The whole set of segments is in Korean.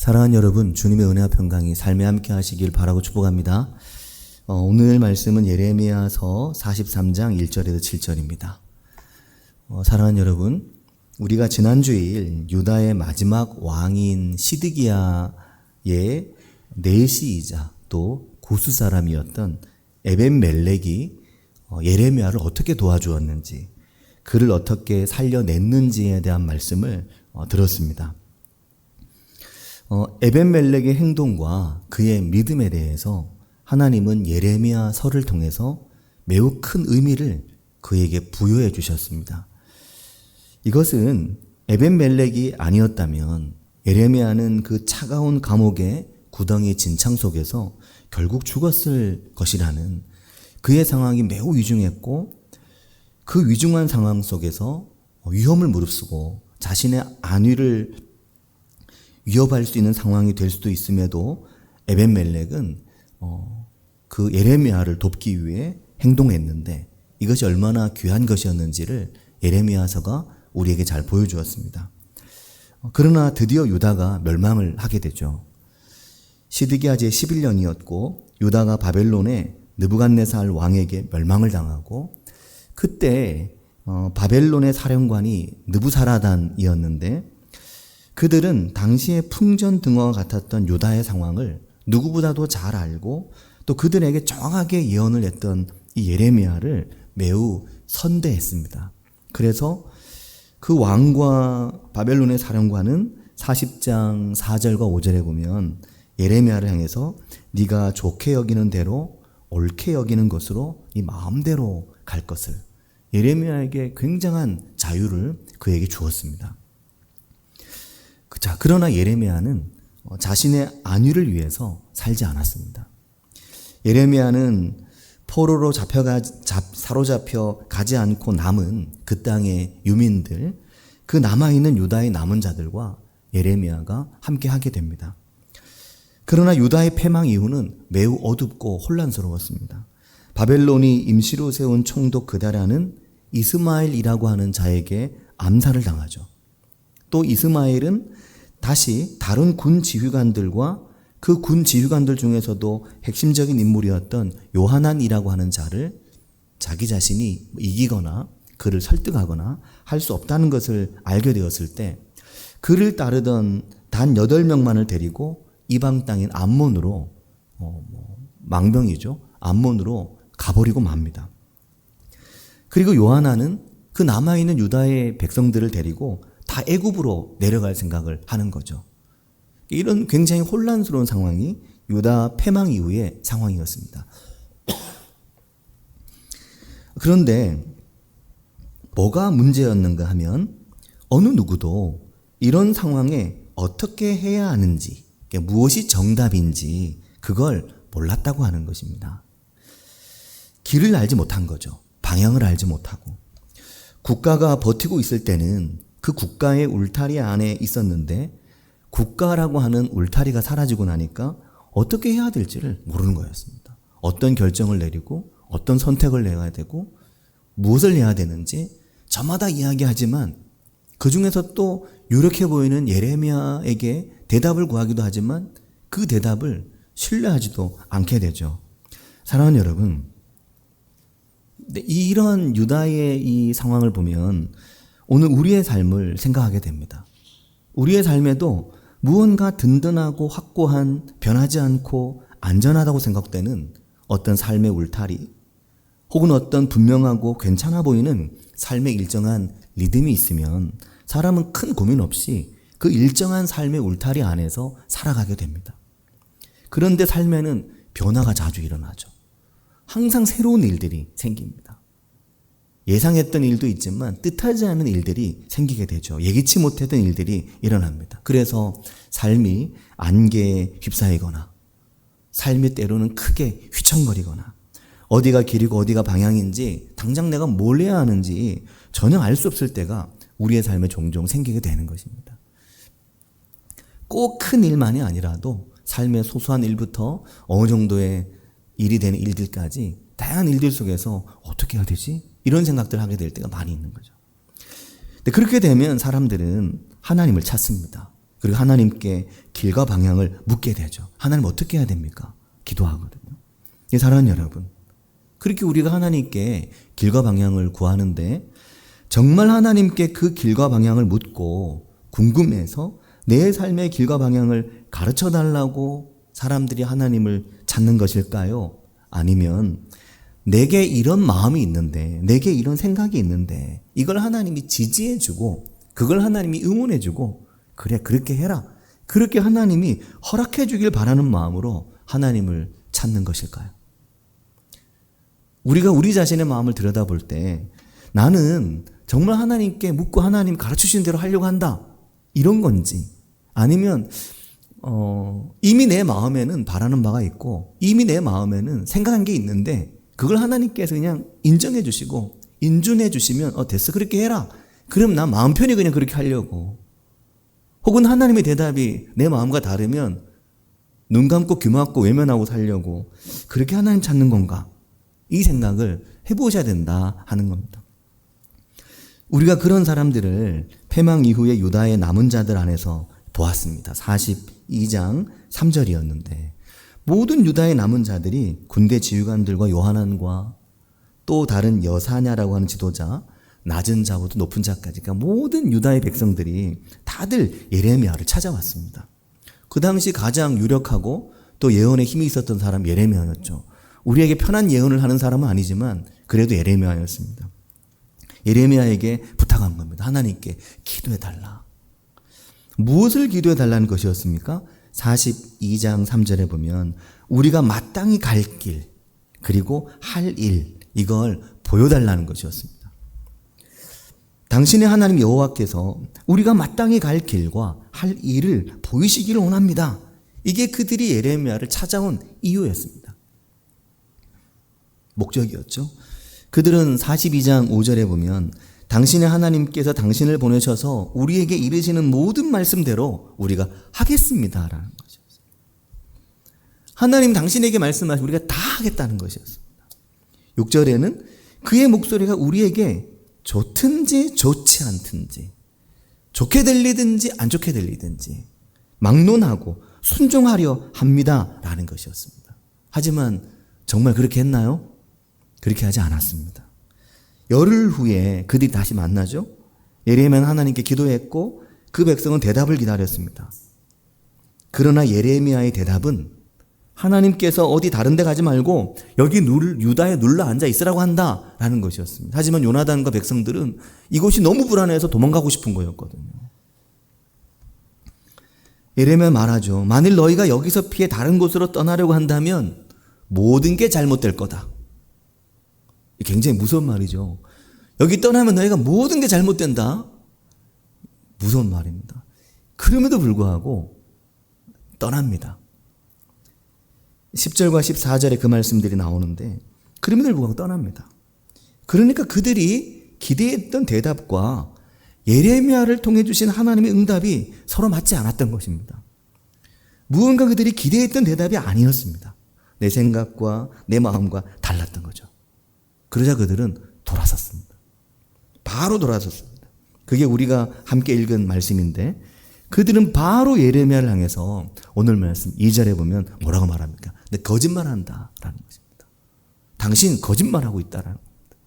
사랑하는 여러분, 주님의 은혜와 평강이 삶에 함께 하시길 바라고 축복합니다. 오늘 말씀은 예레미야서 43장 1절에서 7절입니다. 사랑하는 여러분, 우리가 지난주일 유다의 마지막 왕인 시드기야의 내시이자 또 고수 사람이었던 에벤멜렉이 예레미야를 어떻게 도와주었는지, 그를 어떻게 살려냈는지에 대한 말씀을 들었습니다. 에벤멜렉의 행동과 그의 믿음에 대해서 하나님은 예레미야서를 통해서 매우 큰 의미를 그에게 부여해 주셨습니다. 이것은 에벤멜렉이 아니었다면 예레미야는 그 차가운 감옥의 구덩이 진창 속에서 결국 죽었을 것이라는 그의 상황이 매우 위중했고, 그 위중한 상황 속에서 위험을 무릅쓰고 자신의 안위를 위협할 수 있는 상황이 될 수도 있음에도 에벤멜렉은 그 예레미야를 돕기 위해 행동했는데, 이것이 얼마나 귀한 것이었는지를 예레미야서가 우리에게 잘 보여주었습니다. 그러나 드디어 유다가 멸망을 하게 되죠. 시드기야 제11년이었고 유다가 바벨론의 느부갓네살 왕에게 멸망을 당하고, 그때 바벨론의 사령관이 느부사라단이었는데, 그들은 당시의 풍전등화와 같았던 유다의 상황을 누구보다도 잘 알고 또 그들에게 정확하게 예언을 했던 이 예레미야를 매우 선대했습니다. 그래서 그 왕과 바벨론의 사령관은 40장 4절과 5절에 보면 예레미야를 향해서 네가 좋게 여기는 대로 옳게 여기는 것으로 네 마음대로 갈 것을, 예레미야에게 굉장한 자유를 그에게 주었습니다. 자, 그러나 예레미야는 자신의 안위를 위해서 살지 않았습니다. 예레미야는 포로로 사로잡혀 가지 않고 남은 그 땅의 유민들, 그 남아있는 유다의 남은 자들과 예레미야가 함께 하게 됩니다. 그러나 유다의 패망 이후는 매우 어둡고 혼란스러웠습니다. 바벨론이 임시로 세운 총독 그다라는 이스마엘이라고 하는 자에게 암살을 당하죠. 또 이스마엘은 다시 다른 군 지휘관들과 그 군 지휘관들 중에서도 핵심적인 인물이었던 요하난이라고 하는 자를 자기 자신이 이기거나 그를 설득하거나 할 수 없다는 것을 알게 되었을 때, 그를 따르던 단 8명만을 데리고 이방 땅인 암몬으로, 망병이죠, 암몬으로 가버리고 맙니다. 그리고 요하난은 그 남아있는 유다의 백성들을 데리고 다 애굽으로 내려갈 생각을 하는 거죠. 이런 굉장히 혼란스러운 상황이 유다 패망 이후의 상황이었습니다. 그런데 뭐가 문제였는가 하면, 어느 누구도 이런 상황에 어떻게 해야 하는지, 무엇이 정답인지 그걸 몰랐다고 하는 것입니다. 길을 알지 못한 거죠. 방향을 알지 못하고. 국가가 버티고 있을 때는 그 국가의 울타리 안에 있었는데, 국가라고 하는 울타리가 사라지고 나니까 어떻게 해야 될지를 모르는 거였습니다. 어떤 결정을 내리고 어떤 선택을 해야 되고 무엇을 해야 되는지 저마다 이야기하지만, 그 중에서 또 유력해 보이는 예레미야에게 대답을 구하기도 하지만 그 대답을 신뢰하지도 않게 되죠. 사랑하는 여러분, 이런 유다의 이 상황을 보면 오늘 우리의 삶을 생각하게 됩니다. 우리의 삶에도 무언가 든든하고 확고한, 변하지 않고 안전하다고 생각되는 어떤 삶의 울타리, 혹은 어떤 분명하고 괜찮아 보이는 삶의 일정한 리듬이 있으면 사람은 큰 고민 없이 그 일정한 삶의 울타리 안에서 살아가게 됩니다. 그런데 삶에는 변화가 자주 일어나죠. 항상 새로운 일들이 생깁니다. 예상했던 일도 있지만 뜻하지 않은 일들이 생기게 되죠. 예기치 못했던 일들이 일어납니다. 그래서 삶이 안개에 휩싸이거나, 삶이 때로는 크게 휘청거리거나, 어디가 길이고 어디가 방향인지 당장 내가 뭘 해야 하는지 전혀 알 수 없을 때가 우리의 삶에 종종 생기게 되는 것입니다. 꼭 큰 일만이 아니라도 삶의 소소한 일부터 어느 정도의 일이 되는 일들까지 다양한 일들 속에서 어떻게 해야 되지? 이런 생각들을 하게 될 때가 많이 있는 거죠. 근데 그렇게 되면 사람들은 하나님을 찾습니다. 그리고 하나님께 길과 방향을 묻게 되죠. 하나님 어떻게 해야 됩니까? 기도하거든요. 사랑하는 여러분, 그렇게 우리가 하나님께 길과 방향을 구하는데 정말 하나님께 그 길과 방향을 묻고 궁금해서 내 삶의 길과 방향을 가르쳐 달라고 사람들이 하나님을 찾는 것일까요? 아니면 내게 이런 마음이 있는데, 내게 이런 생각이 있는데 이걸 하나님이 지지해주고 그걸 하나님이 응원해주고 그래 그렇게 해라, 그렇게 하나님이 허락해주길 바라는 마음으로 하나님을 찾는 것일까요? 우리가 우리 자신의 마음을 들여다볼 때 나는 정말 하나님께 묻고 하나님 가르치신 대로 하려고 한다, 이런 건지, 아니면 이미 내 마음에는 바라는 바가 있고 이미 내 마음에는 생각한 게 있는데 그걸 하나님께서 그냥 인정해 주시고 인준해 주시면 됐어 그렇게 해라, 그럼 나 마음 편히 그냥 그렇게 하려고, 혹은 하나님의 대답이 내 마음과 다르면 눈 감고 귀 막고 외면하고 살려고 그렇게 하나님 찾는 건가, 이 생각을 해보셔야 된다 하는 겁니다. 우리가 그런 사람들을 패망 이후에 유다의 남은 자들 안에서 보았습니다. 42장 3절이었는데 모든 유다의 남은 자들이 군대 지휘관들과 요하난과 또 다른 여사냐라고 하는 지도자, 낮은 자부터 높은 자까지, 그러니까 모든 유다의 백성들이 다들 예레미야를 찾아왔습니다. 그 당시 가장 유력하고 또 예언에 힘이 있었던 사람 예레미야였죠. 우리에게 편한 예언을 하는 사람은 아니지만 그래도 예레미야였습니다. 예레미야에게 부탁한 겁니다. 하나님께 기도해달라. 무엇을 기도해달라는 것이었습니까? 42장 3절에 보면 우리가 마땅히 갈 길, 그리고 할 일, 이걸 보여달라는 것이었습니다. 당신의 하나님 여호와께서 우리가 마땅히 갈 길과 할 일을 보이시기를 원합니다. 이게 그들이 예레미야를 찾아온 이유였습니다. 목적이었죠. 그들은 42장 5절에 보면 당신의 하나님께서 당신을 보내셔서 우리에게 이르시는 모든 말씀대로 우리가 하겠습니다 라는 것이었어요. 하나님 당신에게 말씀하시고 우리가 다 하겠다는 것이었습니다. 6절에는 그의 목소리가 우리에게 좋든지 좋지 않든지, 좋게 들리든지 안 좋게 들리든지 막론하고 순종하려 합니다 라는 것이었습니다. 하지만 정말 그렇게 했나요? 그렇게 하지 않았습니다. 열흘 후에 그들이 다시 만나죠. 예레미야는 하나님께 기도했고 그 백성은 대답을 기다렸습니다. 그러나 예레미야의 대답은 하나님께서 어디 다른 데 가지 말고 여기 유다에 눌러 앉아 있으라고 한다라는 것이었습니다. 하지만 요나단과 백성들은 이곳이 너무 불안해서 도망가고 싶은 거였거든요. 예레미야 말하죠. 만일 너희가 여기서 피해 다른 곳으로 떠나려고 한다면 모든 게 잘못될 거다. 굉장히 무서운 말이죠. 여기 떠나면 너희가 모든 게 잘못된다. 무서운 말입니다. 그럼에도 불구하고 떠납니다. 10절과 14절에 그 말씀들이 나오는데 그럼에도 불구하고 떠납니다. 그러니까 그들이 기대했던 대답과 예레미야를 통해 주신 하나님의 응답이 서로 맞지 않았던 것입니다. 무언가 그들이 기대했던 대답이 아니었습니다. 내 생각과 내 마음과 달랐던 거죠. 그러자 그들은 돌아섰습니다. 바로 돌아섰습니다. 그게 우리가 함께 읽은 말씀인데 그들은 바로 예레미야를 향해서 오늘 말씀 2절에 보면 뭐라고 말합니까? 내 거짓말한다 라는 것입니다. 당신 거짓말하고 있다라는 겁니다.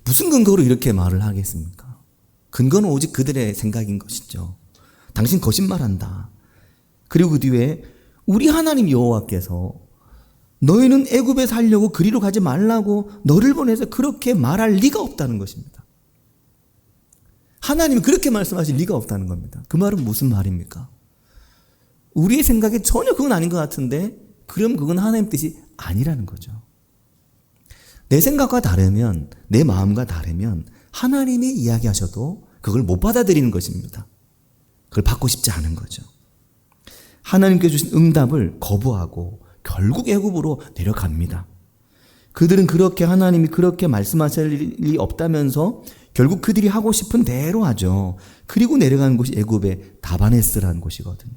무슨 근거로 이렇게 말을 하겠습니까? 근거는 오직 그들의 생각인 것이죠. 당신 거짓말한다. 그리고 그 뒤에 우리 하나님 여호와께서 너희는 애굽에 살려고 그리로 가지 말라고 너를 보내서 그렇게 말할 리가 없다는 것입니다. 하나님이 그렇게 말씀하실 리가 없다는 겁니다. 그 말은 무슨 말입니까? 우리의 생각에 전혀 그건 아닌 것 같은데 그럼 그건 하나님 뜻이 아니라는 거죠. 내 생각과 다르면, 내 마음과 다르면 하나님이 이야기하셔도 그걸 못 받아들이는 것입니다. 그걸 받고 싶지 않은 거죠. 하나님께 주신 응답을 거부하고 결국 애굽으로 내려갑니다. 그들은 그렇게 하나님이 그렇게 말씀하실 일이 없다면서 결국 그들이 하고 싶은 대로 하죠. 그리고 내려간 곳이 애굽의 다바네스라는 곳이거든요.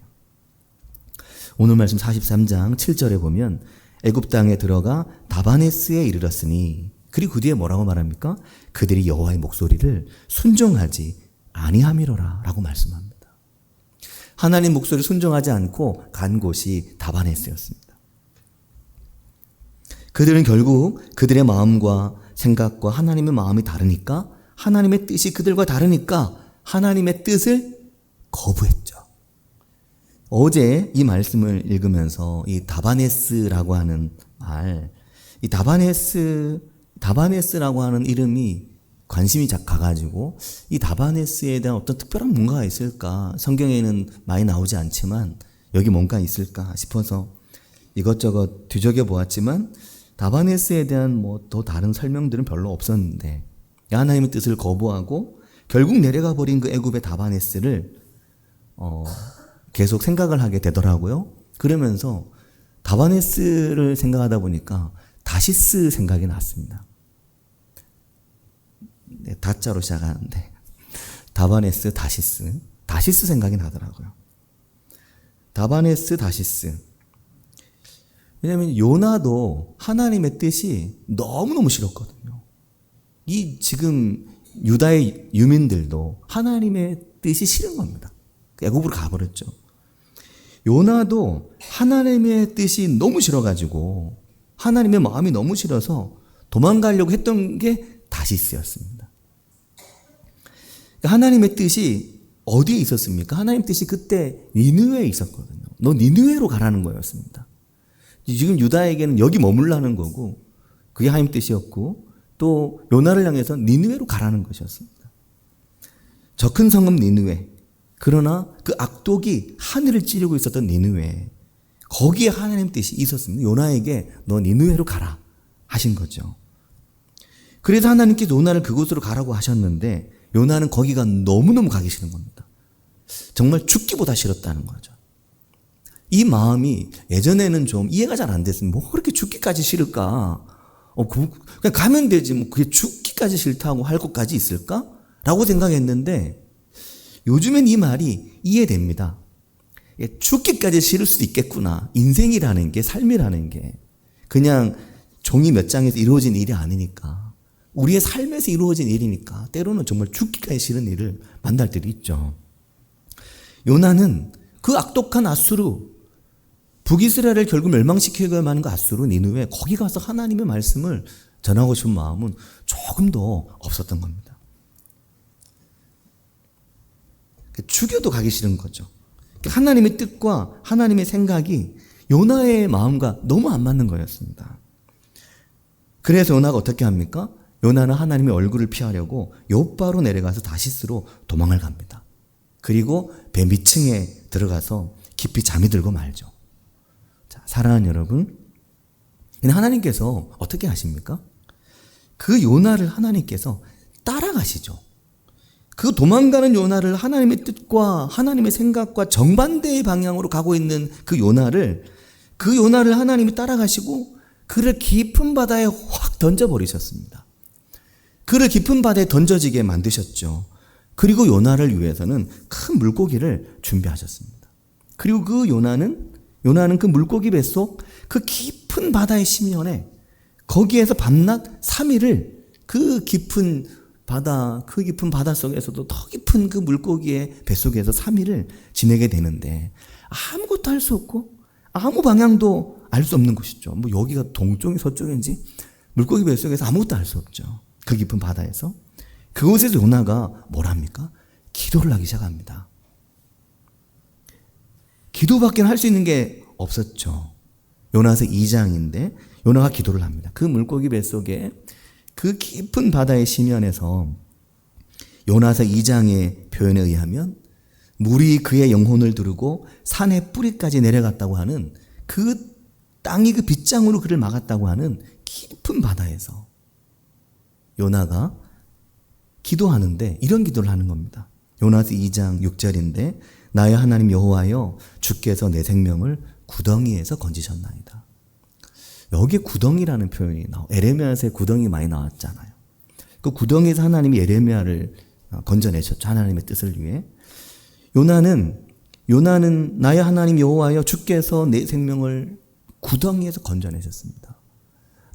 오늘 말씀 43장 7절에 보면 애굽 땅에 들어가 다바네스에 이르렀으니, 그리고 그 뒤에 뭐라고 말합니까? 그들이 여호와의 목소리를 순종하지 아니함이로라 라고 말씀합니다. 하나님 목소리 순종하지 않고 간 곳이 다바네스였습니다. 그들은 결국 그들의 마음과 생각과 하나님의 마음이 다르니까, 하나님의 뜻이 그들과 다르니까 하나님의 뜻을 거부했죠. 어제 이 말씀을 읽으면서 이 다바네스라고 하는 말, 이 다바네스라고 하는 이름이 관심이 가가지고 이 다바네스에 대한 어떤 특별한 뭔가가 있을까? 성경에는 많이 나오지 않지만 여기 뭔가 있을까 싶어서 이것저것 뒤적여 보았지만 다바네스에 대한 뭐 더 다른 설명들은 별로 없었는데, 하나님의 뜻을 거부하고 결국 내려가 버린 그 애굽의 다바네스를 계속 생각을 하게 되더라고요. 그러면서 다바네스를 생각하다 보니까 다시스 생각이 났습니다. 네, 다자로 시작하는데 다바네스, 다시스 생각이 나더라고요. 다바네스, 다시스. 왜냐하면 요나도 하나님의 뜻이 너무너무 싫었거든요. 이 지금 유다의 유민들도 하나님의 뜻이 싫은 겁니다. 애굽으로 가버렸죠. 요나도 하나님의 뜻이 너무 싫어가지고, 하나님의 마음이 너무 싫어서 도망가려고 했던 게 다시스였습니다. 하나님의 뜻이 어디에 있었습니까? 하나님의 뜻이 그때 니느웨에 있었거든요. 너 니느웨로 가라는 거였습니다. 지금 유다에게는 여기 머물라는 거고, 그게 하나님 뜻이었고, 또 요나를 향해서 니느웨로 가라는 것이었습니다. 저 큰 성읍 니느웨. 그러나 그 악독이 하늘을 찌르고 있었던 니느웨, 거기에 하나님 뜻이 있었습니다. 요나에게 너 니느웨로 가라 하신 거죠. 그래서 하나님께서 요나를 그곳으로 가라고 하셨는데 요나는 거기가 너무너무 가기 싫은 겁니다. 정말 죽기보다 싫었다는 거죠. 이 마음이 예전에는 좀 이해가 잘 안 됐습니다. 뭐 그렇게 죽기까지 싫을까? 그냥 가면 되지. 뭐 그게 죽기까지 싫다고 할 것까지 있을까? 라고 생각했는데 요즘엔 이 말이 이해됩니다. 죽기까지 싫을 수도 있겠구나. 인생이라는 게, 삶이라는 게 그냥 종이 몇 장에서 이루어진 일이 아니니까, 우리의 삶에서 이루어진 일이니까 때로는 정말 죽기까지 싫은 일을 만날 때도 있죠. 요나는 그 악독한 아수르, 북이스라엘을 결국 멸망시켜야만 하는 그 아수르 니느웨, 거기 가서 하나님의 말씀을 전하고 싶은 마음은 조금도 없었던 겁니다. 죽여도 가기 싫은 거죠. 하나님의 뜻과 하나님의 생각이 요나의 마음과 너무 안 맞는 거였습니다. 그래서 요나가 어떻게 합니까? 요나는 하나님의 얼굴을 피하려고 요바로 내려가서 다시스로 도망을 갑니다. 그리고 배 밑층에 들어가서 깊이 잠이 들고 말죠. 자, 사랑하는 여러분, 하나님께서 어떻게 하십니까? 그 요나를 하나님께서 따라가시죠. 그 도망가는 요나를 하나님의 뜻과 하나님의 생각과 정반대의 방향으로 가고 있는 그 요나를 하나님이 따라가시고 그를 깊은 바다에 확 던져버리셨습니다. 그를 깊은 바다에 던져지게 만드셨죠. 그리고 요나를 위해서는 큰 물고기를 준비하셨습니다. 그리고 그 요나는 그 물고기 뱃속 그 깊은 바다의 심연에, 거기에서 밤낮 3일을 그 깊은 바다 속에서도 더 깊은 그 물고기의 뱃속에서 3일을 지내게 되는데, 아무것도 할 수 없고 아무 방향도 알 수 없는 곳이죠. 뭐 여기가 동쪽이 서쪽인지 물고기 뱃속에서 아무것도 알 수 없죠. 그 깊은 바다에서. 그곳에서 요나가 뭘 합니까? 기도를 하기 시작합니다. 기도밖에 할 수 있는 게 없었죠. 요나서 2장인데 요나가 기도를 합니다. 그 물고기 뱃속에 그 깊은 바다의 심연에서 요나서 2장의 표현에 의하면 물이 그의 영혼을 두르고 산의 뿌리까지 내려갔다고 하는, 그 땅이 그 빗장으로 그를 막았다고 하는 깊은 바다에서 요나가 기도하는데 이런 기도를 하는 겁니다. 요나서 2장 6절인데 나의 하나님 여호와여, 주께서 내 생명을 구덩이에서 건지셨나이다. 여기에 구덩이라는 표현이 에레미야서에 구덩이 많이 나왔잖아요. 그 구덩이에서 하나님이 에레미야를 건져내셨죠. 하나님의 뜻을 위해. 요나는 나의 하나님 여호와여, 주께서 내 생명을 구덩이에서 건져내셨습니다.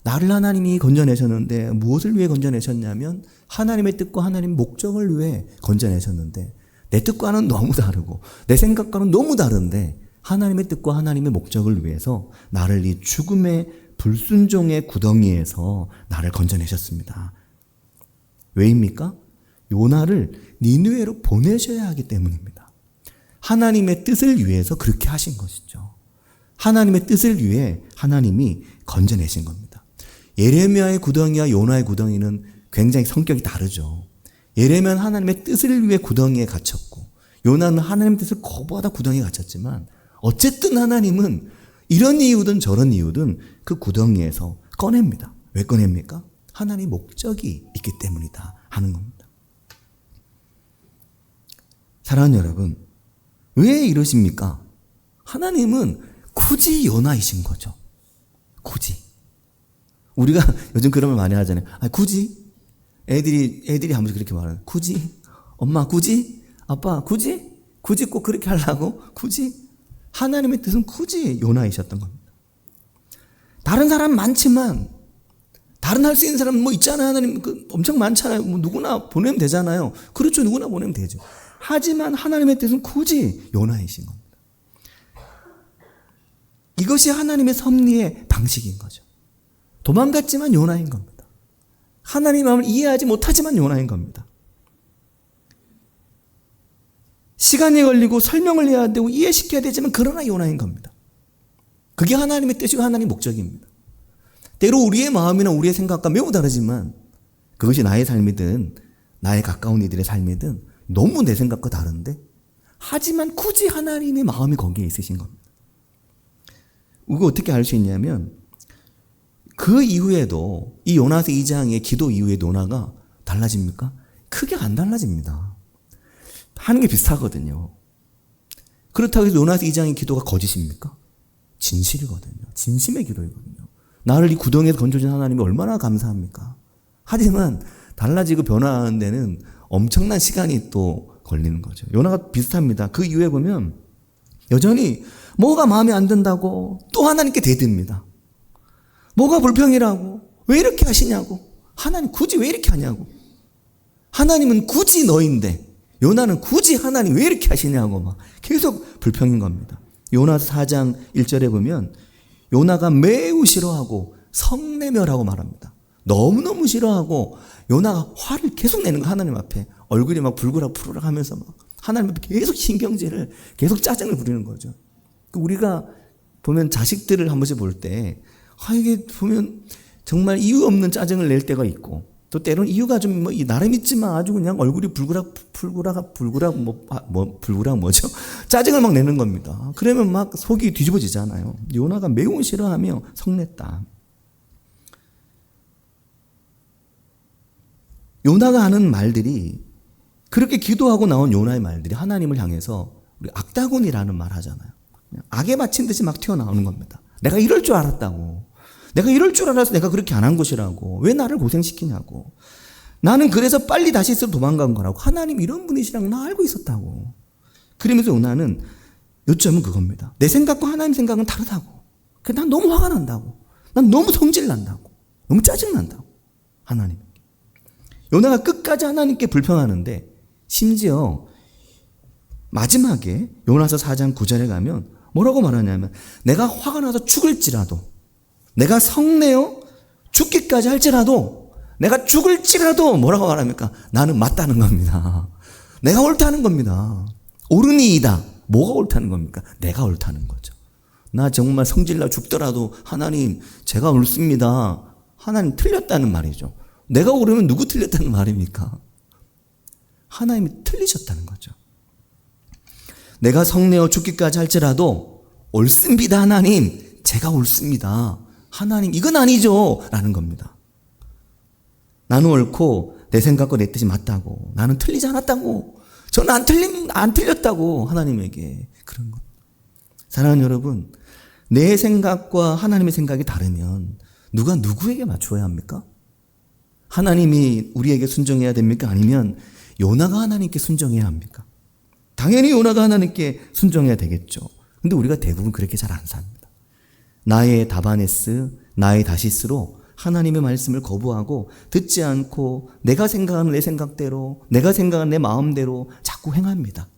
나를 하나님이 건져내셨는데 무엇을 위해 건져내셨냐면 하나님의 뜻과 하나님의 목적을 위해 건져내셨는데, 내 뜻과는 너무 다르고 내 생각과는 너무 다른데 하나님의 뜻과 하나님의 목적을 위해서 나를 이 죽음의 불순종의 구덩이에서 나를 건져내셨습니다. 왜입니까? 요나를 니느웨로 보내셔야 하기 때문입니다. 하나님의 뜻을 위해서 그렇게 하신 것이죠. 하나님의 뜻을 위해 하나님이 건져내신 겁니다. 예레미야의 구덩이와 요나의 구덩이는 굉장히 성격이 다르죠. 예레미야는 하나님의 뜻을 위해 구덩이에 갇혔고 요나는 하나님의 뜻을 거부하다 구덩이에 갇혔지만 어쨌든 하나님은 이런 이유든 저런 이유든 그 구덩이에서 꺼냅니다. 왜 꺼냅니까? 하나님의 목적이 있기 때문이다 하는 겁니다. 사랑하는 여러분, 왜 이러십니까? 하나님은 굳이 요나이신 거죠. 굳이. 우리가 요즘 그런 말 많이 하잖아요. 굳이? 애들이 한 번씩 그렇게 말하는. 굳이? 엄마 굳이? 아빠 굳이? 굳이 꼭 그렇게 하려고? 굳이? 하나님의 뜻은 굳이 요나이셨던 겁니다. 다른 사람 많지만 다른 할 수 있는 사람 뭐 있잖아요. 하나님 엄청 많잖아요. 뭐 누구나 보내면 되잖아요. 그렇죠. 누구나 보내면 되죠. 하지만 하나님의 뜻은 굳이 요나이신 겁니다. 이것이 하나님의 섭리의 방식인 거죠. 도망갔지만 요나인 겁니다. 하나님의 마음을 이해하지 못하지만 요나인 겁니다. 시간이 걸리고 설명을 해야 되고 이해시켜야 되지만 그러나 요나인 겁니다. 그게 하나님의 뜻이고 하나님의 목적입니다. 때로 우리의 마음이나 우리의 생각과 매우 다르지만 그것이 나의 삶이든 나의 가까운 이들의 삶이든 너무 내 생각과 다른데 하지만 굳이 하나님의 마음이 거기에 있으신 겁니다. 이거 어떻게 알 수 있냐면 그 이후에도 이 요나서 2장의 기도 이후에 요나가 달라집니까? 크게 안 달라집니다. 하는 게 비슷하거든요. 그렇다고 해서 요나서 2장의 기도가 거짓입니까? 진실이거든요. 진심의 기도이거든요. 나를 이 구덩이에서 건져준 하나님이 얼마나 감사합니까? 하지만 달라지고 변화하는 데는 엄청난 시간이 또 걸리는 거죠. 요나가 비슷합니다. 그 이후에 보면 여전히 뭐가 마음에 안 든다고 또 하나님께 대듭니다. 뭐가 불평이라고 왜 이렇게 하시냐고 하나님 굳이 왜 이렇게 하냐고 하나님은 굳이 너인데 요나는 굳이 하나님 왜 이렇게 하시냐고 막 계속 불평인 겁니다. 요나서 4장 1절에 보면 요나가 매우 싫어하고 성내멸하고 말합니다. 너무너무 싫어하고 요나가 화를 계속 내는 거 하나님 앞에 얼굴이 막 불그락 푸르락 하면서 막 하나님 앞에 계속 신경질을 계속 짜증을 부리는 거죠. 우리가 보면 자식들을 한 번씩 볼 때 이게 보면 정말 이유 없는 짜증을 낼 때가 있고 또 때로는 이유가 좀 나름 있지만 아주 그냥 얼굴이 불그락 뭐죠? 짜증을 막 내는 겁니다. 그러면 막 속이 뒤집어지잖아요. 요나가 매우 싫어하며 성냈다. 요나가 하는 말들이 그렇게 기도하고 나온 요나의 말들이 하나님을 향해서 우리 악다군이라는 말 하잖아요. 악에 맞힌 듯이 막 튀어나오는 겁니다. 내가 이럴 줄 알았다고. 내가 이럴 줄 알아서 내가 그렇게 안 한 것이라고. 왜 나를 고생시키냐고. 나는 그래서 빨리 다시 있어 도망간 거라고. 하나님 이런 분이시랑 나 알고 있었다고. 그러면서 요나는 요점은 그겁니다. 내 생각과 하나님 생각은 다르다고. 난 너무 화가 난다고. 난 너무 성질 난다고. 너무 짜증 난다고. 하나님. 요나가 끝까지 하나님께 불평하는데 심지어 마지막에 요나서 4장 9절에 가면 뭐라고 말하냐면 내가 화가 나서 죽을지라도 내가 성내어 죽기까지 할지라도 내가 죽을지라도 뭐라고 말합니까? 나는 맞다는 겁니다. 내가 옳다는 겁니다. 옳으니이다. 뭐가 옳다는 겁니까? 내가 옳다는 거죠. 나 정말 성질나 죽더라도 하나님 제가 옳습니다. 하나님 틀렸다는 말이죠. 내가 옳으면 누구 틀렸다는 말입니까? 하나님이 틀리셨다는 거죠. 내가 성내어 죽기까지 할지라도 옳습니다 하나님. 제가 옳습니다. 하나님 이건 아니죠 라는 겁니다. 나는 옳고 내 생각과 내 뜻이 맞다고. 나는 틀리지 않았다고. 저는 안 틀렸다고 하나님에게 그런 것. 사랑하는 여러분, 내 생각과 하나님의 생각이 다르면 누가 누구에게 맞춰야 합니까? 하나님이 우리에게 순종해야 됩니까? 아니면 요나가 하나님께 순종해야 합니까? 당연히 요나가 하나님께 순종해야 되겠죠. 근데 우리가 대부분 그렇게 잘 안 삽니다. 나의 다바네스, 나의 다시스로 하나님의 말씀을 거부하고 듣지 않고 내가 생각하는 내 생각대로, 내가 생각하는 내 마음대로 자꾸 행합니다.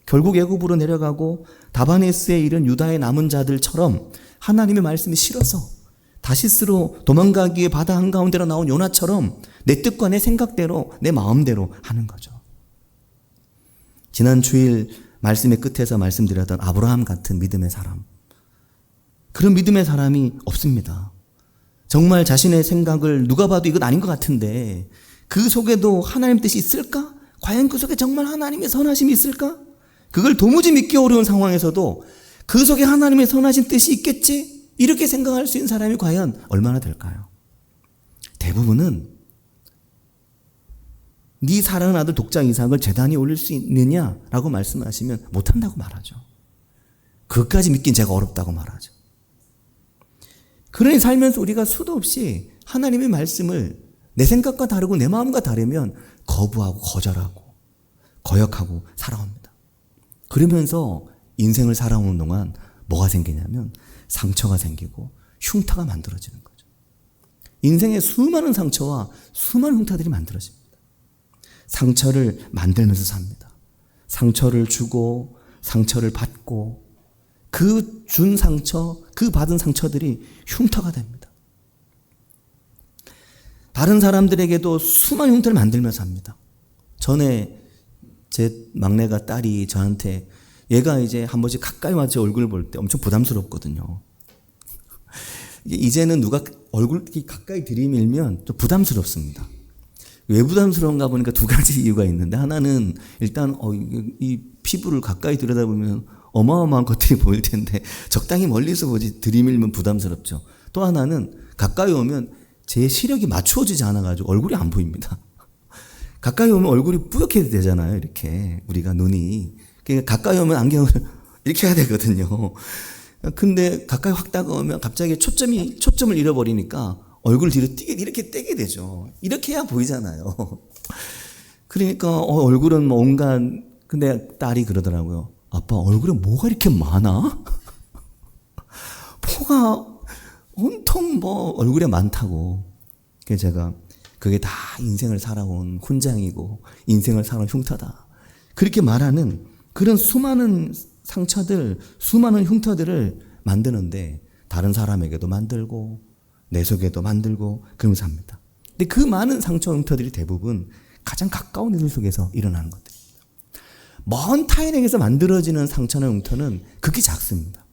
결국 애굽으로 내려가고 다바네스에 이른 유다의 남은 자들처럼 하나님의 말씀이 싫어서 다시스로 도망가기 위해 바다 한가운데로 나온 요나처럼 내 뜻과 내 생각대로 내 마음대로 하는 거죠. 지난 주일 말씀의 끝에서 말씀드렸던 아브라함 같은 믿음의 사람, 그런 믿음의 사람이 없습니다. 정말 자신의 생각을 누가 봐도 이건 아닌 것 같은데 그 속에도 하나님 뜻이 있을까? 과연 그 속에 정말 하나님의 선하심이 있을까? 그걸 도무지 믿기 어려운 상황에서도 그 속에 하나님의 선하신 뜻이 있겠지? 이렇게 생각할 수 있는 사람이 과연 얼마나 될까요? 대부분은 네 사랑하는 아들 독자 이삭을 제단에 올릴 수 있느냐라고 말씀하시면 못한다고 말하죠. 그것까지 믿긴 제가 어렵다고 말하죠. 그러니 살면서 우리가 수도 없이 하나님의 말씀을 내 생각과 다르고 내 마음과 다르면 거부하고 거절하고 거역하고 살아옵니다. 그러면서 인생을 살아오는 동안 뭐가 생기냐면 상처가 생기고 흉터가 만들어지는 거죠. 인생에 수많은 상처와 수많은 흉터들이 만들어집니다. 상처를 만들면서 삽니다. 상처를 주고 상처를 받고 그 준 상처, 그 받은 상처들이 흉터가 됩니다. 다른 사람들에게도 수많은 흉터를 만들면서 합니다. 전에 제 막내가 딸이 저한테 얘가 이제 한 번씩 가까이 와서 제 얼굴을 볼 때 엄청 부담스럽거든요. 이제는 누가 얼굴 가까이 들이밀면 좀 부담스럽습니다. 왜 부담스러운가 보니까 두 가지 이유가 있는데, 하나는 일단 이 피부를 가까이 들여다보면 어마어마한 것들이 보일 텐데 적당히 멀리서 보지 들이밀면 부담스럽죠. 또 하나는 가까이 오면 제 시력이 맞추어지지 않아가지고 얼굴이 안 보입니다. 가까이 오면 얼굴이 뿌옇게 되잖아요. 이렇게 우리가 눈이. 그러니까 가까이 오면 안경을 이렇게 해야 되거든요. 근데 가까이 확 다가오면 갑자기 초점을 잃어버리니까 얼굴 뒤로 이렇게 떼게 되죠. 이렇게 해야 보이잖아요. 그러니까 얼굴은 뭐 온갖. 근데 딸이 그러더라고요. 아빠 얼굴에 뭐가 이렇게 많아? 뭐가 온통 뭐 얼굴에 많다고. 그래서 제가 그게 다 인생을 살아온 훈장이고 인생을 살아온 흉터다. 그렇게 말하는 그런 수많은 상처들, 수많은 흉터들을 만드는데 다른 사람에게도 만들고 내 속에도 만들고 그러면서 합니다. 근데 그 많은 상처 흉터들이 대부분 가장 가까운 이들 속에서 일어나는 것들입니다. 먼 타인에게서 만들어지는 상처나 흉터는 극히 작습니다.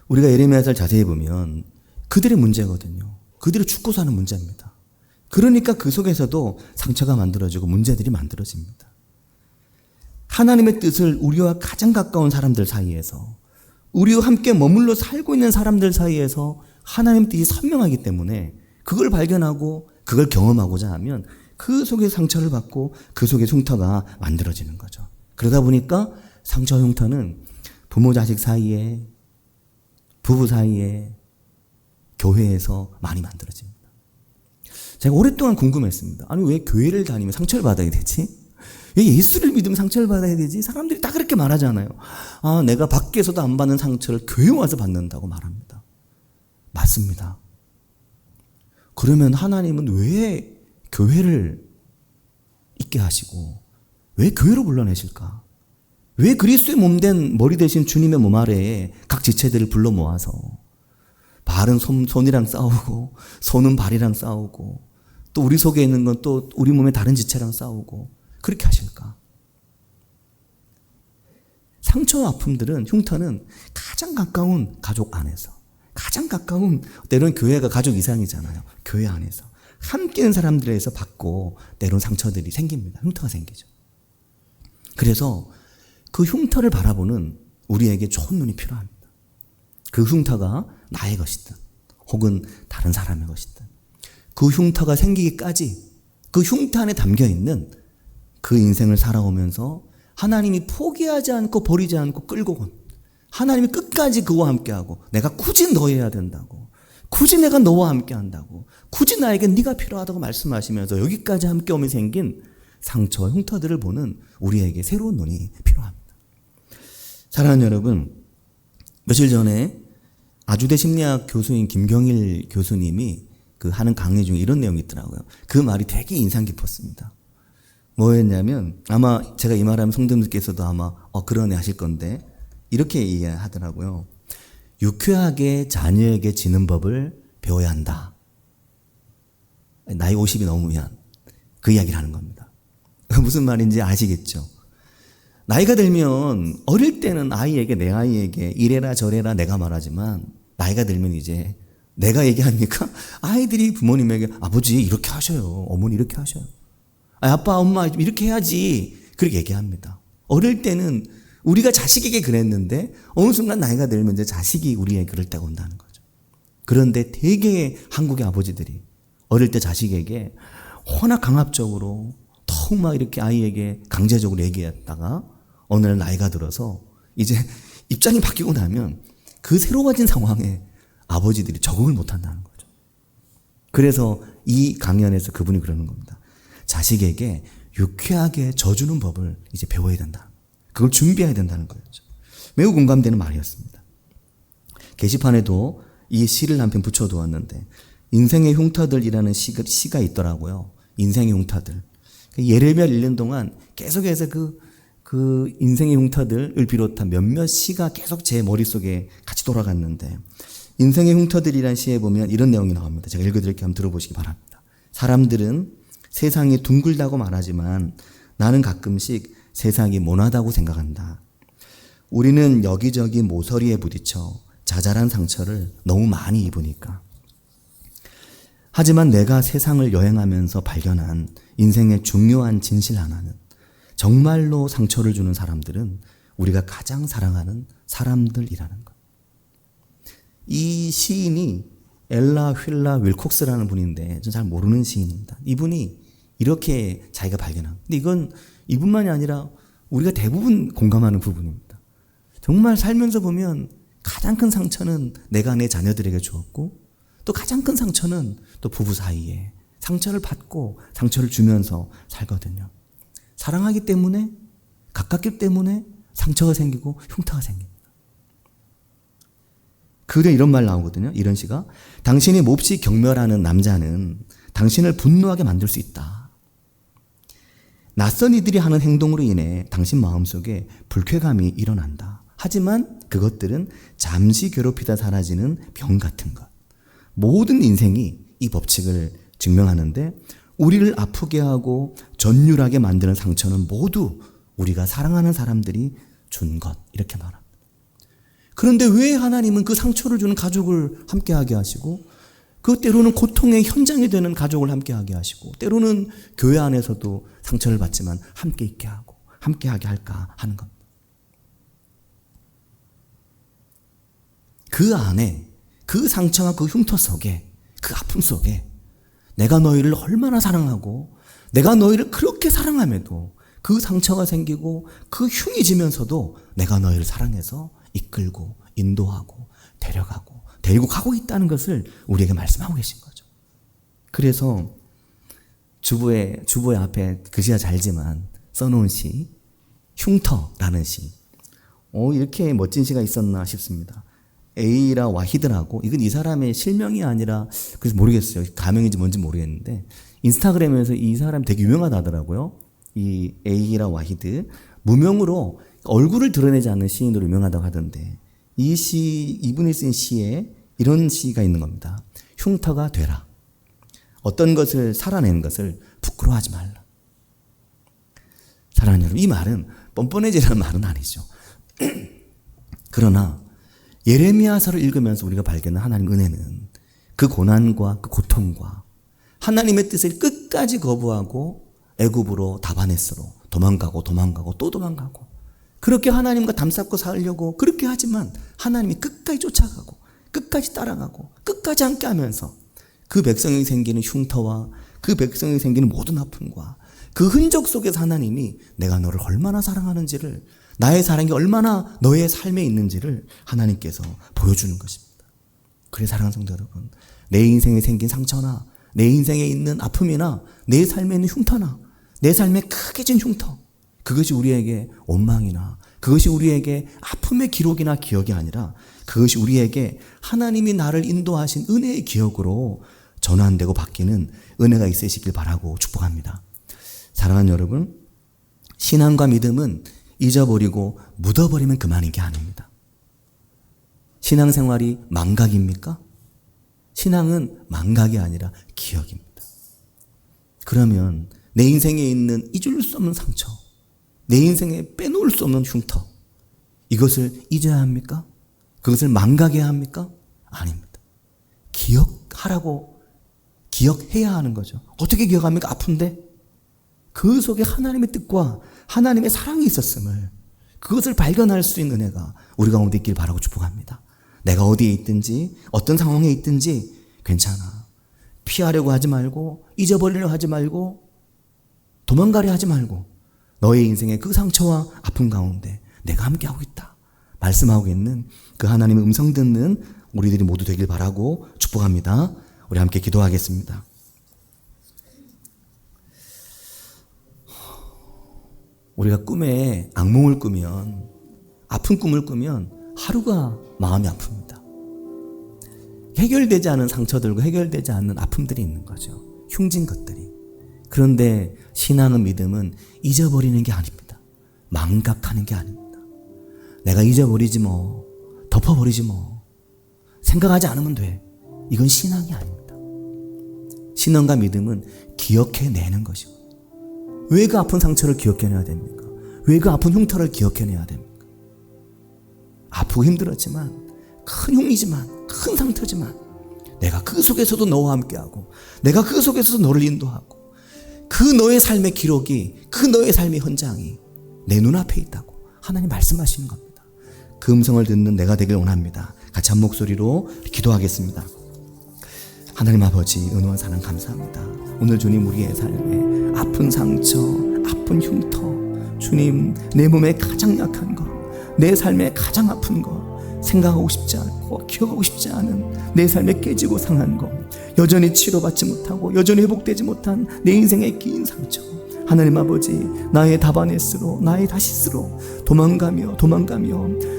우리가 예레미야서를 자세히 보면 그들의 문제거든요. 그들이 죽고 사는 문제입니다. 그러니까 그 속에서도 상처가 만들어지고 문제들이 만들어집니다. 하나님의 뜻을 우리와 가장 가까운 사람들 사이에서, 우리와 함께 머물러 살고 있는 사람들 사이에서 하나님의 뜻이 선명하기 때문에 그걸 발견하고 그걸 경험하고자 하면 그 속에 상처를 받고 그 속에 흉터가 만들어지는 거죠. 그러다 보니까 상처 흉터는 부모 자식 사이에, 부부 사이에, 교회에서 많이 만들어집니다. 제가 오랫동안 궁금했습니다. 아니 왜 교회를 다니면 상처를 받아야 되지? 왜 예수를 믿으면 상처를 받아야 되지? 사람들이 다 그렇게 말하잖아요. 아, 내가 밖에서도 안 받는 상처를 교회 와서 받는다고 말합니다. 맞습니다. 그러면 하나님은 왜 교회를 있게 하시고 왜 교회로 불러내실까? 왜 그리스도의 몸된 머리 대신 주님의 몸 아래에 각 지체들을 불러 모아서 발은 손이랑 싸우고 손은 발이랑 싸우고 또 우리 속에 있는 건 또 우리 몸의 다른 지체랑 싸우고 그렇게 하실까? 상처와 아픔들은, 흉터는 가장 가까운 가족 안에서, 가장 가까운, 때로는 교회가 가족 이상이잖아요. 교회 안에서 함께 있는 사람들에서 받고 때로는 상처들이 생깁니다. 흉터가 생기죠. 그래서 그 흉터를 바라보는 우리에게 좋은 눈이 필요합니다. 그 흉터가 나의 것이든 혹은 다른 사람의 것이든 그 흉터가 생기기까지 그 흉터 안에 담겨있는 그 인생을 살아오면서 하나님이 포기하지 않고 버리지 않고 끌고 온, 하나님이 끝까지 그와 함께하고 내가 굳이 너해야 된다고, 굳이 내가 너와 함께한다고, 굳이 나에게 네가 필요하다고 말씀하시면서 여기까지 함께 오면 생긴 상처와 흉터들을 보는 우리에게 새로운 눈이 필요합니다. 사랑하는 여러분, 며칠 전에 아주대 심리학 교수인 김경일 교수님이 그 하는 강의 중에 이런 내용이 있더라고요. 그 말이 되게 인상 깊었습니다. 뭐였냐면, 아마 제가 이 말하면 성도님께서도 아마 그러네 하실 건데, 이렇게 이해하더라고요. 유쾌하게 자녀에게 지는 법을 배워야 한다. 나이 50이 넘으면 그 이야기를 하는 겁니다. 무슨 말인지 아시겠죠? 나이가 들면 어릴 때는 아이에게, 내 아이에게 이래라 저래라 내가 말하지만, 나이가 들면 이제 내가 얘기하니까 아이들이 부모님에게 아버지 이렇게 하셔요, 어머니 이렇게 하셔요, 아빠 엄마 이렇게 해야지, 그렇게 얘기합니다. 어릴 때는 우리가 자식에게 그랬는데 어느 순간 나이가 들면 이제 자식이 우리에게 그럴 때가 온다는 거죠. 그런데 되게 한국의 아버지들이 어릴 때 자식에게 워낙 강압적으로 더욱 막 이렇게 아이에게 강제적으로 얘기했다가 어느 날 나이가 들어서 이제 입장이 바뀌고 나면 그 새로워진 상황에 아버지들이 적응을 못한다는 거죠. 그래서 이 강연에서 그분이 그러는 겁니다. 자식에게 유쾌하게 져주는 법을 이제 배워야 된다. 그걸 준비해야 된다는 거였죠. 매우 공감되는 말이었습니다. 게시판에도 이 시를 한 편 붙여두었는데, 인생의 흉터들이라는 시가 있더라고요. 인생의 흉터들. 예레미야 1년 동안 계속해서 그 인생의 흉터들을 비롯한 몇몇 시가 계속 제 머릿속에 같이 돌아갔는데, 인생의 흉터들이라는 시에 보면 이런 내용이 나옵니다. 제가 읽어드릴게요. 한번 들어보시기 바랍니다. 사람들은 세상이 둥글다고 말하지만 나는 가끔씩 세상이 모나다고 생각한다. 우리는 여기저기 모서리에 부딪혀 자잘한 상처를 너무 많이 입으니까. 하지만 내가 세상을 여행하면서 발견한 인생의 중요한 진실 하나는, 정말로 상처를 주는 사람들은 우리가 가장 사랑하는 사람들이라는 것. 이 시인이 엘라 휠라 윌콕스라는 분인데, 전 잘 모르는 시인입니다. 이분이 이렇게 자기가 발견한. 근데 이건 이분만이 아니라 우리가 대부분 공감하는 부분입니다. 정말 살면서 보면 가장 큰 상처는 내가 내 자녀들에게 주었고, 또 가장 큰 상처는 또 부부 사이에 상처를 받고 상처를 주면서 살거든요. 사랑하기 때문에, 가깝기 때문에 상처가 생기고 흉터가 생깁니다. 글에 이런 말 나오거든요. 이런 시가, 당신이 몹시 경멸하는 남자는 당신을 분노하게 만들 수 있다. 낯선 이들이 하는 행동으로 인해 당신 마음속에 불쾌감이 일어난다. 하지만 그것들은 잠시 괴롭히다 사라지는 병 같은 것. 모든 인생이 이 법칙을 증명하는데, 우리를 아프게 하고 전율하게 만드는 상처는 모두 우리가 사랑하는 사람들이 준 것, 이렇게 말합니다. 그런데 왜 하나님은 그 상처를 주는 가족을 함께하게 하시고, 그 때로는 고통의 현장이 되는 가족을 함께하게 하시고, 때로는 교회 안에서도 상처를 받지만 함께 있게 하고 함께하게 할까 하는 겁니다. 그 안에, 그 상처와 그 흉터 속에, 그 아픔 속에 내가 너희를 얼마나 사랑하고, 내가 너희를 그렇게 사랑함에도 그 상처가 생기고 그 흉이 지면서도 내가 너희를 사랑해서 이끌고 인도하고 데려가고 데리고 가고 있다는 것을 우리에게 말씀하고 계신 거죠. 그래서 주보의 앞에 글씨가 잘지만 써놓은 시, 흉터라는 시. 이렇게 멋진 시가 있었나 싶습니다. 에이라 와히드라고, 이건 이 사람의 실명이 아니라, 그래서 모르겠어요. 가명인지 뭔지 모르겠는데, 인스타그램에서 이 사람 되게 유명하다더라고요. 이 에이라 와히드. 무명으로 얼굴을 드러내지 않는 시인으로 유명하다고 하던데, 이분이 쓴 시에 이런 시가 있는 겁니다. 흉터가 되라. 어떤 것을 살아낸 것을 부끄러워하지 말라. 사랑하는 여러분, 이 말은 뻔뻔해지라는 말은 아니죠. 그러나 예레미야서를 읽으면서 우리가 발견한 하나님 은혜는, 그 고난과 그 고통과 하나님의 뜻을 끝까지 거부하고 애굽으로 다바네스로 도망가고 또 도망가고, 그렇게 하나님과 담쌓고 살려고 그렇게 하지만 하나님이 끝까지 쫓아가고 끝까지 따라가고 끝까지 함께하면서 그 백성에게 생기는 흉터와 그 백성에게 생기는 모든 아픔과 그 흔적 속에서 하나님이 내가 너를 얼마나 사랑하는지를, 나의 사랑이 얼마나 너의 삶에 있는지를 하나님께서 보여주는 것입니다. 그래, 사랑하는 성도 여러분, 내 인생에 생긴 상처나 내 인생에 있는 아픔이나 내 삶에 있는 흉터나 내 삶에 크게 진 흉터, 그것이 우리에게 원망이나 그것이 우리에게 아픔의 기록이나 기억이 아니라 그것이 우리에게 하나님이 나를 인도하신 은혜의 기억으로 전환되고 바뀌는 은혜가 있으시길 바라고 축복합니다. 사랑하는 여러분, 신앙과 믿음은 잊어버리고 묻어버리면 그만인 게 아닙니다. 신앙생활이 망각입니까? 신앙은 망각이 아니라 기억입니다. 그러면 내 인생에 있는 잊을 수 없는 상처, 내 인생에 빼놓을 수 없는 흉터, 이것을 잊어야 합니까? 그것을 망각해야 합니까? 아닙니다. 기억하라고, 기억해야 하는 거죠. 어떻게 기억합니까? 아픈데? 그 속에 하나님의 뜻과 하나님의 사랑이 있었음을, 그것을 발견할 수 있는 은혜가 우리 가운데 있길 바라고 축복합니다. 내가 어디에 있든지 어떤 상황에 있든지 괜찮아. 피하려고 하지 말고, 잊어버리려고 하지 말고, 도망가려 하지 말고, 너의 인생의 그 상처와 아픔 가운데 내가 함께하고 있다 말씀하고 있는 그 하나님의 음성 듣는 우리들이 모두 되길 바라고 축복합니다. 우리 함께 기도하겠습니다. 우리가 꿈에 악몽을 꾸면, 아픈 꿈을 꾸면 하루가 마음이 아픕니다. 해결되지 않은 상처들과 해결되지 않는 아픔들이 있는 거죠. 흉진 것들이. 그런데 신앙은, 믿음은 잊어버리는 게 아닙니다. 망각하는 게 아닙니다. 내가 잊어버리지 뭐, 덮어버리지 뭐, 생각하지 않으면 돼. 이건 신앙이 아닙니다. 신앙과 믿음은 기억해내는 것이고, 왜 그 아픈 상처를 기억해내야 됩니까? 왜 그 아픈 흉터를 기억해내야 됩니까? 아프고 힘들었지만, 큰 흉이지만, 큰 상처지만, 내가 그 속에서도 너와 함께하고, 내가 그 속에서도 너를 인도하고, 그 너의 삶의 기록이, 그 너의 삶의 현장이 내 눈앞에 있다고 하나님 말씀하시는 겁니다. 그 음성을 듣는 내가 되길 원합니다. 같이 한 목소리로 기도하겠습니다. 하나님 아버지, 은혜와 사랑 감사합니다. 오늘 주님, 우리의 삶에 아픈 상처, 아픈 흉터, 주님, 내 몸에 가장 약한 것, 내 삶에 가장 아픈 것, 생각하고 싶지 않고 기억하고 싶지 않은 내 삶에 깨지고 상한 것, 여전히 치료받지 못하고 여전히 회복되지 못한 내 인생의 긴 상처, 하나님 아버지, 나의 다바네스로, 나의 다시스로 도망가며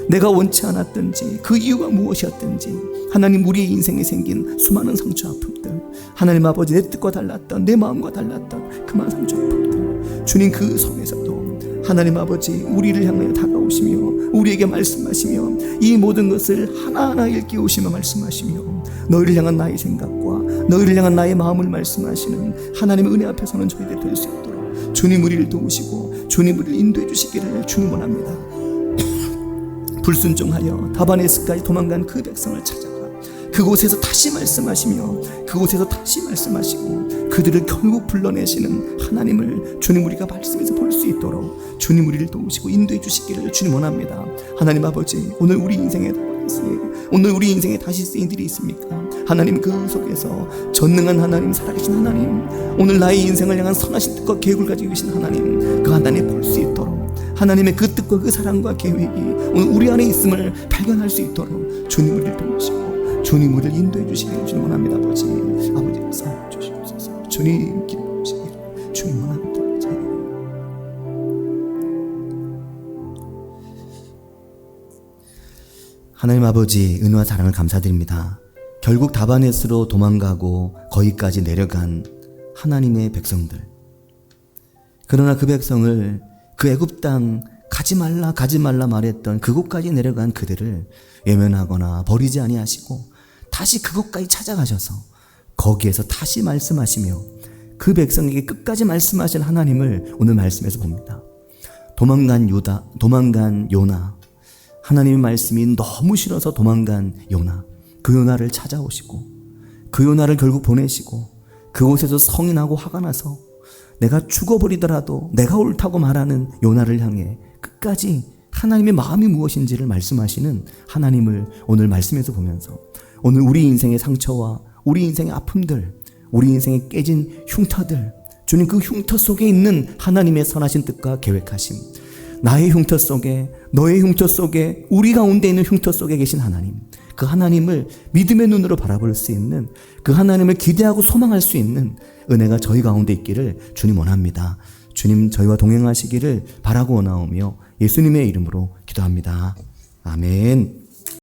내가 원치 않았든지 그 이유가 무엇이었든지, 하나님, 우리의 인생에 생긴 수많은 상처 아픔들, 하나님 아버지, 내 뜻과 달랐던, 내 마음과 달랐던 그만 상처 아픔들, 주님, 그 속에서도 하나님 아버지, 우리를 향하여 다가오시며 우리에게 말씀하시며 이 모든 것을 하나하나 일깨우시며 말씀하시며 너희를 향한 나의 생각과 너희를 향한 나의 마음을 말씀하시는 하나님의 은혜 앞에서는 저희들이 될 수 있도록 주님, 우리를 도우시고 주님, 우리를 인도해 주시기를 주님 원합니다. 불순종하여 다바네스까지 도망간 그 백성을 찾아가 그곳에서 다시 말씀하시며 그곳에서 다시 말씀하시고 그들을 결국 불러내시는 하나님을 주님, 우리가 말씀에서 볼 수 있도록 주님, 우리를 도우시고 인도해 주시기를 주님 원합니다. 하나님 아버지, 오늘 우리 인생에 오늘 우리 인생에 다시 쓰인들이 있습니까? 하나님, 그 속에서 전능한 하나님, 살아계신 하나님, 오늘 나의 인생을 향한 선하신 뜻과 계획을 가지고 계신 하나님, 그 하나님 볼 수 있도록 하나님의 그 뜻과 그 사랑과 계획이 오늘 우리 안에 있음을 발견할 수 있도록 주님, 우리를 도우시고 주님, 우리를 인도해 주시기를 주님 원합니다. 아버지 역사해 주시옵소서. 주님, 기도해 주시기를 주님 원합니다. 하나님 아버지, 은혜와 사랑을 감사드립니다. 결국 다바네스로 도망가고 거기까지 내려간 하나님의 백성들, 그러나 그 백성을 그 애굽 땅 가지 말라 말했던 그곳까지 내려간 그들을 외면하거나 버리지 아니하시고 다시 그곳까지 찾아가셔서 거기에서 다시 말씀하시며 그 백성에게 끝까지 말씀하신 하나님을 오늘 말씀에서 봅니다. 도망간 요나, 하나님의 말씀이 너무 싫어서 도망간 요나, 그 요나를 찾아오시고 그 요나를 결국 보내시고 그곳에서 성이 나고 화가 나서 내가 죽어버리더라도 내가 옳다고 말하는 요나를 향해 끝까지 하나님의 마음이 무엇인지를 말씀하시는 하나님을 오늘 말씀에서 보면서 오늘 우리 인생의 상처와 우리 인생의 아픔들, 우리 인생의 깨진 흉터들, 주님, 그 흉터 속에 있는 하나님의 선하신 뜻과 계획하심, 나의 흉터 속에, 너의 흉터 속에, 우리 가운데 있는 흉터 속에 계신 하나님, 그 하나님을 믿음의 눈으로 바라볼 수 있는, 그 하나님을 기대하고 소망할 수 있는 은혜가 저희 가운데 있기를 주님 원합니다. 주님, 저희와 동행하시기를 바라고 원하오며 예수님의 이름으로 기도합니다. 아멘.